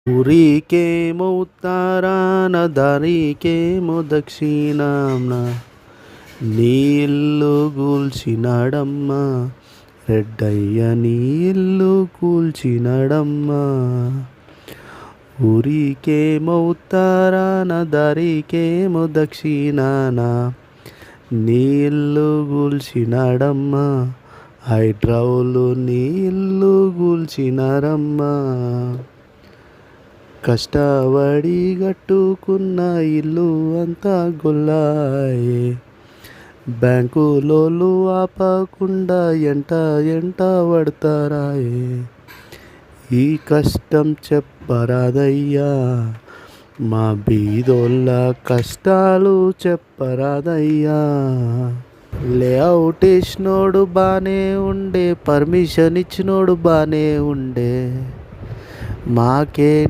ఊరికేమో ఉత్తరాన దారికేమో దక్షిణాన నీ ఇల్లు కూల్చినాడమ్మా రెడ్డయ్య నీ ఇల్లు కూల్చినాడమ్మా. ఊరికేమో ఉత్తరాన దారికేమో దక్షిణాన నీ ఇల్లు కూల్చినాడమ్మా హైడ్రావులు నీ ఇల్లు కూల్చినారమ్మా. కష్టపడి కట్టుకున్న ఇల్లు అంతా గొల్లాయే బ్యాంకులోళ్ళు ఆపకుండా ఎంట పడతారాయే. ఈ కష్టం చెప్పరాదయ్యా మా బీదోళ్ళ కష్టాలు చెప్పరాదయ్యా. లేఅవుట్ వేసినోడు బానే ఉండే పర్మిషన్ ఇచ్చినోడు బానే ఉండే మాకే